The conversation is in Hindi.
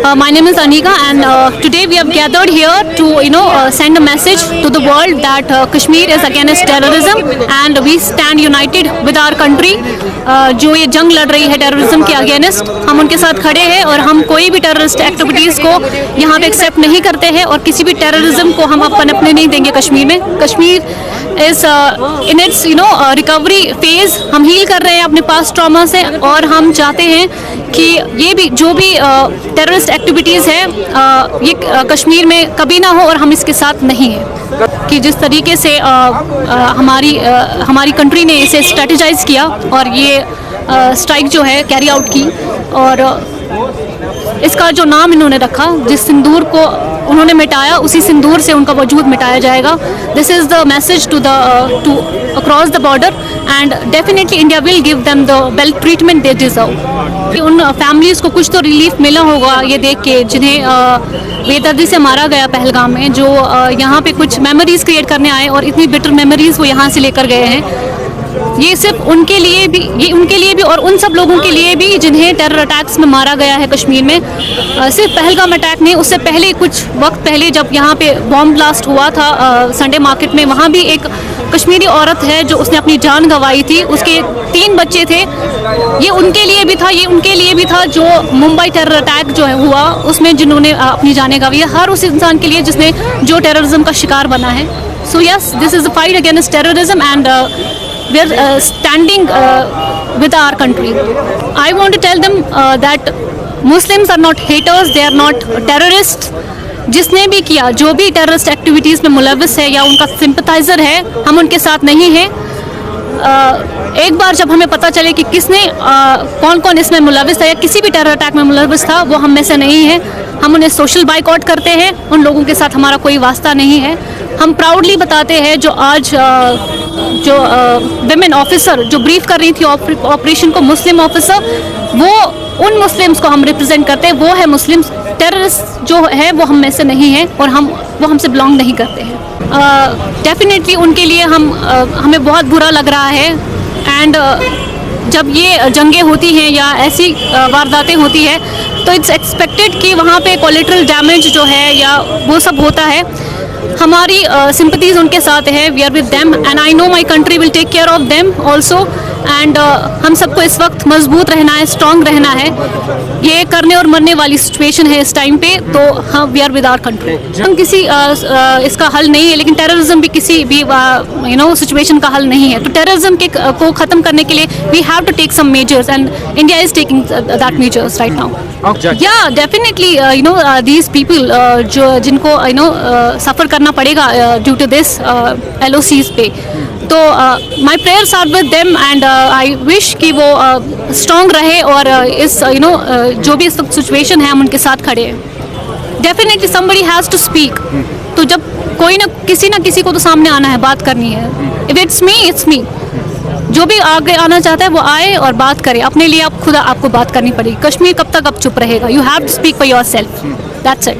My name is Anika, and today we have gathered here to send a message to the world that Kashmir is against terrorism and we stand united with our country. जो ये जंग लड़ रही है टेररिज्म के अगेंस्ट, हम उनके साथ खड़े हैं और हम कोई भी टेररिस्ट एक्टिविटीज़ को यहाँ पे एक्सेप्ट नहीं करते हैं और किसी भी टेररिज्म को हम अपने नहीं देंगे कश्मीर में. Kashmir is in its recovery phase. हम हील कर रहे हैं अपने पास्ट ट्रॉमा से और हम चाहते हैं कि ये भी जो भी टेररिस्ट एक्टिविटीज़ है ये कश्मीर में कभी ना हो और हम इसके साथ नहीं हैं. कि जिस तरीके से हमारी कंट्री ने इसे स्ट्रेटेजाइज किया और ये स्ट्राइक जो है कैरी आउट की, और इसका जो नाम इन्होंने रखा, जिस सिंदूर को उन्होंने मिटाया उसी सिंदूर से उनका वजूद मिटाया जाएगा. This is the message to across the border and definitely India will give them the well treatment they deserve. कि उन फैमिलीज़ को कुछ तो रिलीफ मिला होगा ये देख के जिन्हें बेदर्दी से मारा गया पहलगाम में, जो यहाँ पे कुछ मेमोरीज़ क्रिएट करने आए और इतनी बिटर मेमोरीज़ वो यहाँ से लेकर गए हैं. ये सिर्फ उनके लिए भी और उन सब लोगों के लिए भी जिन्हें टेरर अटैक्स में मारा गया है कश्मीर में. सिर्फ पहलगाम अटैक नहीं, उससे पहले कुछ वक्त पहले जब यहाँ पे बॉम्ब ब्लास्ट हुआ था संडे मार्केट में, वहाँ भी एक कश्मीरी औरत है जो उसने अपनी जान गंवाई थी. उसके 3 बच्चे थे. ये उनके लिए भी था जो मुंबई टेरर अटैक जो है हुआ उसमें जिन्होंने अपनी जानें गंवाई. हर उस इंसान के लिए जिसने जो टेररिज्म का शिकार बना है. So yes, this is the fight against terrorism and we are standing with our country. I want to tell them that Muslims are not haters, they are not terrorists. जिसने भी किया, जो भी टेररिस्ट एक्टिविटीज़ में मुलविस है या उनका सिंपथाइज़र है, हम उनके साथ नहीं हैं. एक बार जब हमें पता चले कि किसने कौन कौन इसमें मुलविस था या किसी भी टेरर अटैक में मुलविस था, वो हम में से नहीं है. हम उन्हें सोशल बाइकआउट करते हैं. उन लोगों के साथ हमारा कोई वास्ता नहीं है. हम प्राउडली बताते हैं जो आज जो विमेन ऑफिसर जो ब्रीफ कर रही थी ऑपरेशन को, मुस्लिम ऑफिसर, वो उन मुस्लिम्स को हम रिप्रेजेंट करते हैं. वो है मुस्लिम्स. टेररिस्ट जो है वो हम में से नहीं है और वो हमसे बिलोंग नहीं करते हैं. डेफिनेटली उनके लिए हमें बहुत बुरा लग रहा है. एंड जब ये जंगें होती हैं या ऐसी वारदातें होती है तो इट्स एक्सपेक्टेड कि वहाँ पे कोलेटरल डैमेज जो है या वो सब होता है. हमारी सिंपथीज उनके साथ है. We are with them and I know my country will take care of them also. And हम सबको इस वक्त मजबूत रहना है, स्ट्रॉन्ग रहना है. ये करने और मरने वाली सिचुएशन है इस टाइम पे, तो हम we are with our country. हम किसी इसका हल नहीं है, लेकिन टेररिज्म भी किसी भी सिचुएशन का हल नहीं है. तो टेररिज्म को ख़त्म करने के लिए we have to take some measures and India is taking that measures right now. या डेफिनेटली दीज पीपल जिनको सफ़र करना पड़ेगा ड्यू टू दिस LOCs पे, तो my prayers are with them and I wish कि वो स्ट्रॉन्ग रहे और इस जो भी इस वक्त सिचुएशन है हम उनके साथ खड़े हैं. Definitely somebody has to speak. तो जब कोई ना किसी को तो सामने आना है, बात करनी है. इफ इट्स मी, जो भी आगे आना चाहता है वो आए और बात करे. अपने लिए आपको बात करनी पड़ेगी. कश्मीर कब तक अब चुप रहेगा? You have to speak for yourself. That's it.